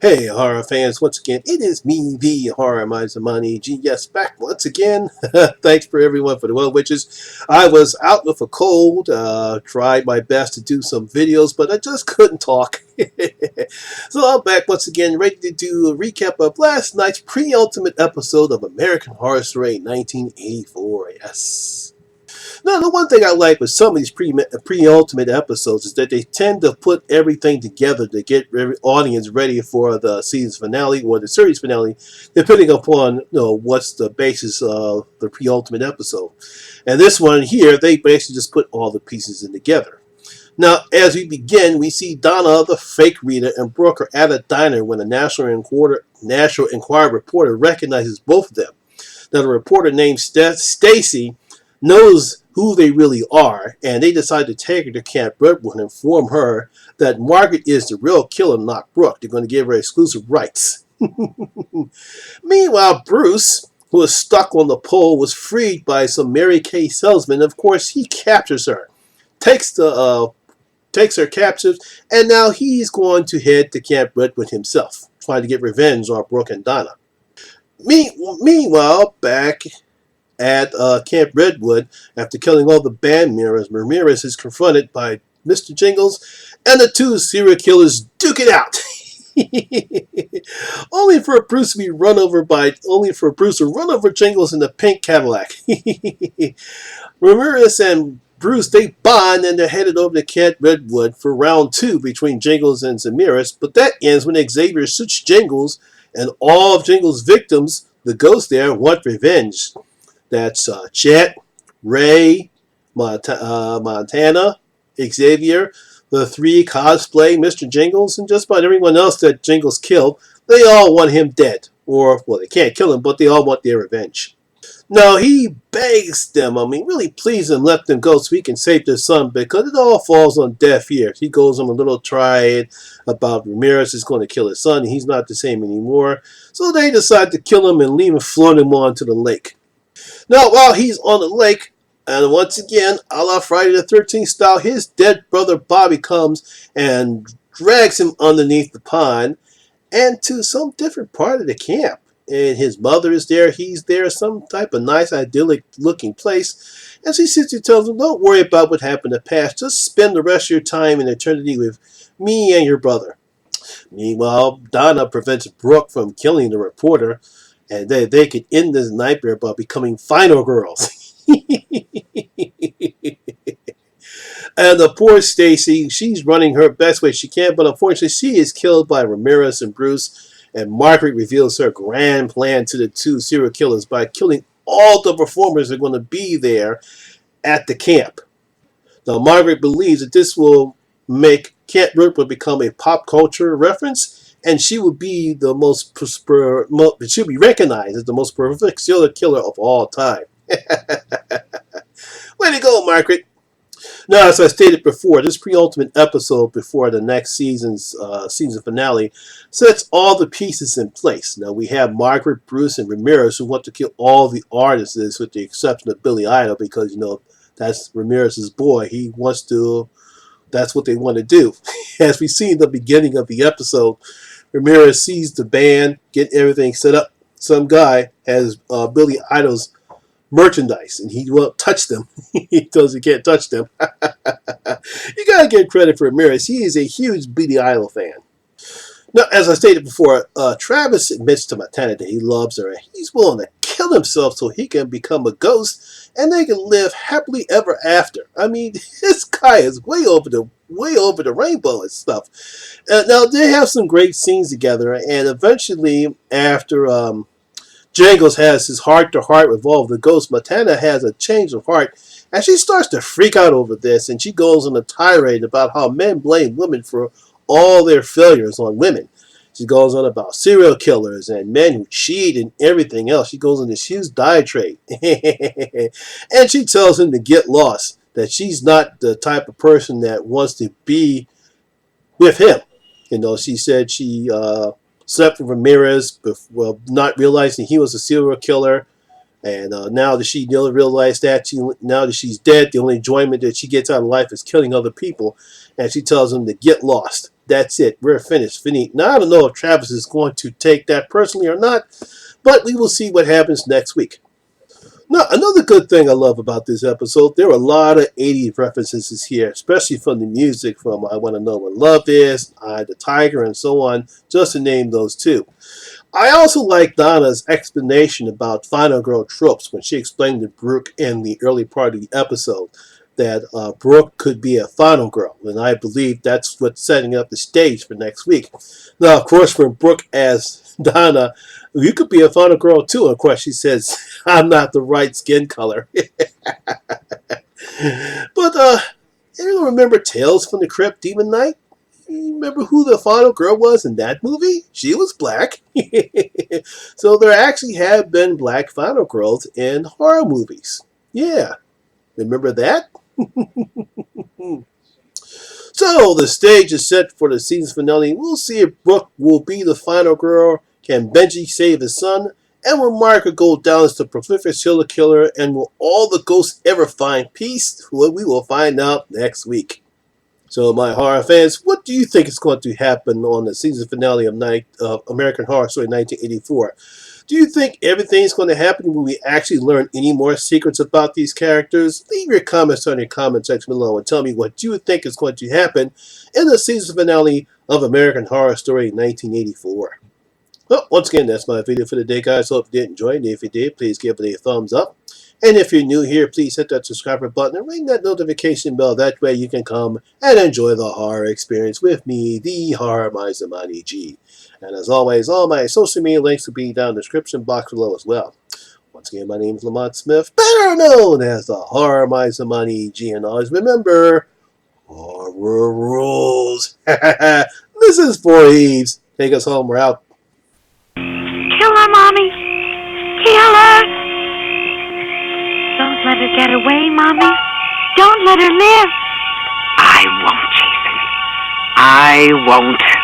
Hey, horror fans, once again, it is me, the Horror Miser Monty G. Yes, back once again. Thanks for everyone for the well wishes. I was out with a cold, tried my best to do some videos, but I just couldn't talk. So I'm back once again, ready to do a recap of last night's pre-ultimate episode of American Horror Story 1984. Yes. No, the one thing I like with some of these pre-ultimate episodes is that they tend to put everything together to get every audience ready for the season finale or the series finale, depending upon what's the basis of the pre-ultimate episode. And this one here, they basically just put all the pieces in together. Now, as we begin, we see Donna, the fake reader, and Brooke are at a diner when a National Enquirer reporter recognizes both of them. Now, the reporter named Stacy knows who they really are, and they decide to take her to Camp Redwood and inform her that Margaret is the real killer, not Brooke. They're going to give her exclusive rights. Meanwhile, Bruce, who is stuck on the pole, was freed by some Mary Kay salesman. Of course, he captures her, takes her captive, and now he's going to head to Camp Redwood himself, trying to get revenge on Brooke and Donna. Meanwhile, back at Camp Redwood, after killing all the band members, Ramirez is confronted by Mr. Jingles, and the two serial killers duke it out. only for Bruce to run over Jingles in the pink Cadillac. Ramirez and Bruce, they bond and they're headed over to Camp Redwood for round 2 between Jingles and Ramirez, but that ends when Xavier shoots Jingles, and all of Jingles' victims, the ghosts there, want revenge. That's Chet, Ray, Montana, Xavier, the 3 cosplay Mr. Jingles, and just about everyone else that Jingles killed. They all want him dead. Or, well, they can't kill him, but they all want their revenge. Now, he begs them, really pleads them, let them go so he can save their son, because it all falls on deaf ears. He goes on a little tirade about Ramirez is going to kill his son, and he's not the same anymore. So they decide to kill him and leave him floating him onto the lake. Now, while he's on the lake, and once again, a la Friday the 13th style, his dead brother Bobby comes and drags him underneath the pond and to some different part of the camp. And his mother is there, he's there, some type of nice, idyllic looking place. And she sits and tells him, don't worry about what happened in the past, just spend the rest of your time in eternity with me and your brother. Meanwhile, Donna prevents Brooke from killing the reporter, and they could end this nightmare by becoming final girls. And the poor Stacy, she's running her best way she can, but unfortunately she is killed by Ramirez and Bruce, and Margaret reveals her grand plan to the 2 serial killers by killing all the performers that are going to be there at the camp. Now, Margaret believes that this will make Camp Redwood become a pop culture reference, and she will be she'll be recognized as the most prolific serial killer of all time. Way to go, Margaret! Now, as I stated before, this pre-ultimate episode before the next season's season finale sets all the pieces in place. Now, we have Margaret, Bruce, and Ramirez who want to kill all the artists, with the exception of Billy Idol, because, that's Ramirez's boy. He wants to, that's what they want to do. As we see in the beginning of the episode, Ramirez sees the band, get everything set up. Some guy has Billy Idol's merchandise, and he won't touch them. He tells you can't touch them. You gotta give credit for Ramirez. He is a huge Billy Idol fan. Now, as I stated before, Travis admits to Montana that he loves her, and he's willing to kill himself so he can become a ghost, and they can live happily ever after. This guy is way over the rainbow and stuff. Now, they have some great scenes together, and eventually, after Jingles has his heart-to-heart with all of the ghosts, Montana has a change of heart, and she starts to freak out over this, and she goes on a tirade about how men blame women for all their failures on women. She goes on about serial killers and men who cheat and everything else. She goes on this huge diatribe. And she tells him to get lost, that she's not the type of person that wants to be with him. She said she slept with Ramirez, not realizing he was a serial killer. And now that she realized that, now that she's dead, the only enjoyment that she gets out of life is killing other people. And she tells them to get lost. That's it. We're finished. Finite. Now, I don't know if Travis is going to take that personally or not, but we will see what happens next week. Now, another good thing I love about this episode, there are a lot of 80s references here, especially from the music from I Want to Know What Love Is, Eye the Tiger, and so on, just to name those two. I also like Donna's explanation about final girl tropes when she explained to Brooke in the early part of the episode that Brooke could be a final girl, and I believe that's what's setting up the stage for next week. Now, of course, for Brooke as Donna, you could be a final girl too. Of course, she says, I'm not the right skin color. But, you remember Tales from the Crypt, Demon Knight? You remember who the final girl was in that movie? She was black. So there actually have been black final girls in horror movies. Yeah. Remember that? So the stage is set for the season's finale. We'll see if Brooke will be the final girl. Can Benji save his son? And will Margaret go down as the prolific serial killer? And will all the ghosts ever find peace? Well, we will find out next week. So, my horror fans, what do you think is going to happen on the season finale of American Horror Story 1984? Do you think everything's going to happen when we actually learn any more secrets about these characters? Leave your comments on your comment section below and tell me what you think is going to happen in the season finale of American Horror Story 1984. Well, once again, that's my video for the day, guys. Hope you did enjoy it. If you did, please give it a thumbs up. And if you're new here, please hit that subscriber button and ring that notification bell. That way you can come and enjoy the horror experience with me, the Horror Miser Monty G. And as always, all my social media links will be down in the description box below as well. Once again, my name is Lamont Smith, better known as the Horror Miser Monty G. And always remember, horror rules. This is for Eves. Take us home. We're out. Kill her, Mommy. Kill her. Don't let her get away, Mommy. Don't let her live. I won't, Jason. I won't.